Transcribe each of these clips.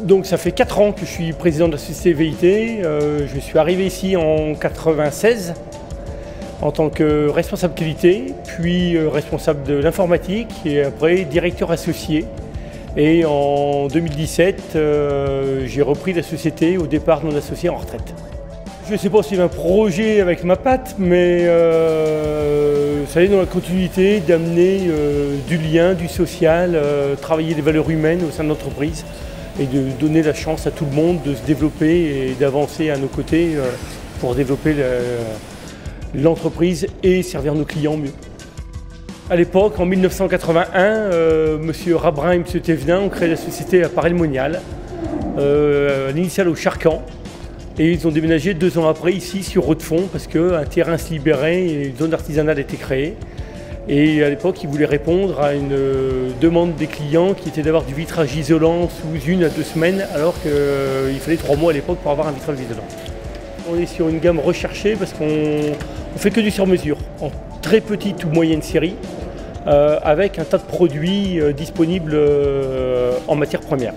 Donc ça fait 4 ans que je suis président de la société VIT. Je suis arrivé ici en 1996 en tant que responsable qualité, puis responsable de l'informatique et après directeur associé. Et en 2017, j'ai repris la société au départ de mon associé en retraite. Je ne sais pas si c'est un projet avec ma patte, mais ça est dans la continuité d'amener du lien, du social, travailler les valeurs humaines au sein de l'entreprise et de donner la chance à tout le monde de se développer et d'avancer à nos côtés pour développer l'entreprise et servir nos clients mieux. À l'époque, en 1981, M. Rabrin et M. Thévenin ont créé la société à Paray-le-Monial, l'initiale au Charcan. Et ils ont déménagé 2 ans après ici sur Haute-Fond parce qu'un terrain se libérait et une zone artisanale a été créée. Et à l'époque, ils voulaient répondre à une demande des clients qui était d'avoir du vitrage isolant sous 1 à 2 semaines alors qu'il fallait 3 mois à l'époque pour avoir un vitrage isolant. On est sur une gamme recherchée parce qu'on ne fait que du sur-mesure, en très petite ou moyenne série, avec un tas de produits disponibles en matière première.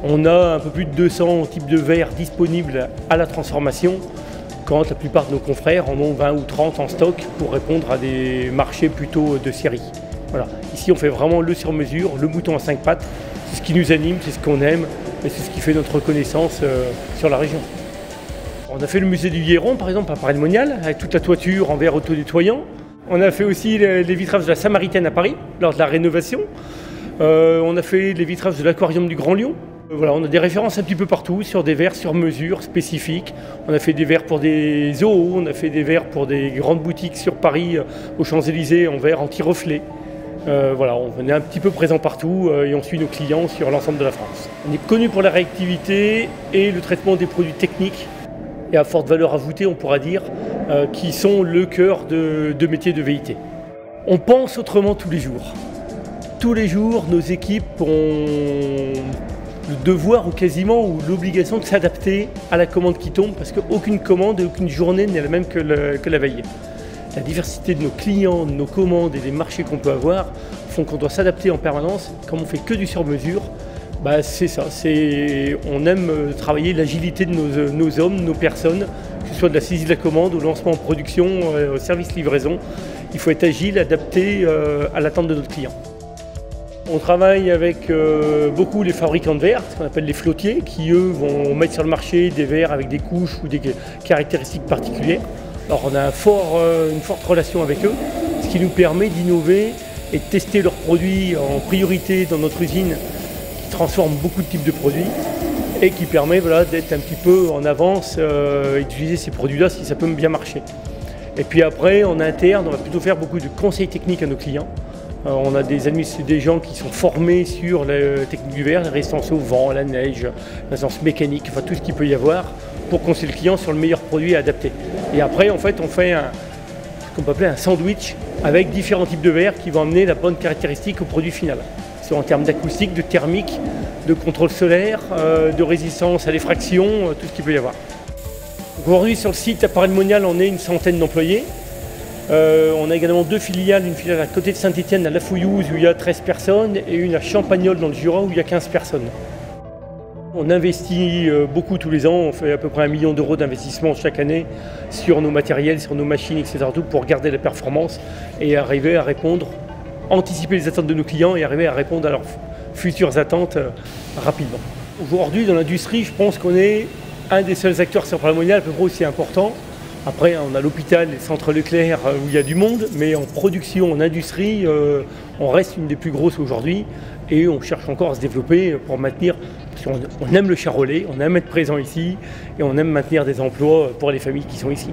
On a un peu plus de 200 types de verres disponibles à la transformation, quand la plupart de nos confrères en ont 20 ou 30 en stock pour répondre à des marchés plutôt de série. Voilà. Ici, on fait vraiment le sur-mesure, le mouton à 5 pattes. C'est ce qui nous anime, c'est ce qu'on aime et c'est ce qui fait notre reconnaissance sur la région. On a fait le musée du Hieron, par exemple, à Paray-le-Monial, avec toute la toiture en verre auto-nettoyant. On a fait aussi les vitrages de la Samaritaine à Paris, lors de la rénovation. On a fait les vitrages de l'Aquarium du Grand Lyon. Voilà, on a des références un petit peu partout sur des verres sur mesure spécifiques. On a fait des verres pour des zoos, on a fait des verres pour des grandes boutiques sur Paris, aux Champs-Élysées, en verre anti-reflet. Voilà, on est un petit peu présent partout et on suit nos clients sur l'ensemble de la France. On est connu pour la réactivité et le traitement des produits techniques et à forte valeur ajoutée, on pourra dire, qui sont le cœur de métier de VIT. On pense autrement tous les jours. Tous les jours, nos équipes ont le devoir ou quasiment ou l'obligation de s'adapter à la commande qui tombe parce qu'aucune commande et aucune journée n'est la même que la veille. La diversité de nos clients, de nos commandes et des marchés qu'on peut avoir font qu'on doit s'adapter en permanence. Comme on fait que du sur-mesure, bah c'est ça, on aime travailler l'agilité de nos hommes, nos personnes, que ce soit de la saisie de la commande, au lancement en production, au service livraison. Il faut être agile, adapté à l'attente de notre client. On travaille avec beaucoup les fabricants de verres, ce qu'on appelle les flottiers, qui eux vont mettre sur le marché des verres avec des couches ou des caractéristiques particulières. Alors on a une forte relation avec eux, ce qui nous permet d'innover et de tester leurs produits en priorité dans notre usine qui transforme beaucoup de types de produits et qui permet d'être un petit peu en avance et d'utiliser ces produits-là si ça peut bien marcher. Et puis après, en interne, on va plutôt faire beaucoup de conseils techniques à nos clients. On a des gens qui sont formés sur la technique du verre, la résistance au vent, à la neige, la résistance mécanique, enfin tout ce qu'il peut y avoir pour conseiller le client sur le meilleur produit adapté. Et après, en fait, on fait ce qu'on peut appeler un sandwich avec différents types de verres qui vont amener la bonne caractéristique au produit final. Soit en termes d'acoustique, de thermique, de contrôle solaire, de résistance à l'effraction, tout ce qu'il peut y avoir. Aujourd'hui, sur le site à Paray-le-Monial, on est une centaine d'employés. On a également 2 filiales, une filiale à côté de Saint-Étienne à La Fouillouse où il y a 13 personnes et une à Champagnole dans le Jura où il y a 15 personnes. On investit beaucoup tous les ans, on fait à peu près 1 million d'euros d'investissement chaque année sur nos matériels, sur nos machines, etc. tout pour garder la performance et arriver à répondre, anticiper les attentes de nos clients et arriver à répondre à leurs futures attentes rapidement. Aujourd'hui dans l'industrie, je pense qu'on est un des seuls acteurs sur Paray-le-Monial à peu près aussi important. Après, on a l'hôpital et le centre Leclerc où il y a du monde, mais en production, en industrie, on reste une des plus grosses aujourd'hui et on cherche encore à se développer pour maintenir, parce qu'on aime le Charolais, on aime être présent ici et on aime maintenir des emplois pour les familles qui sont ici.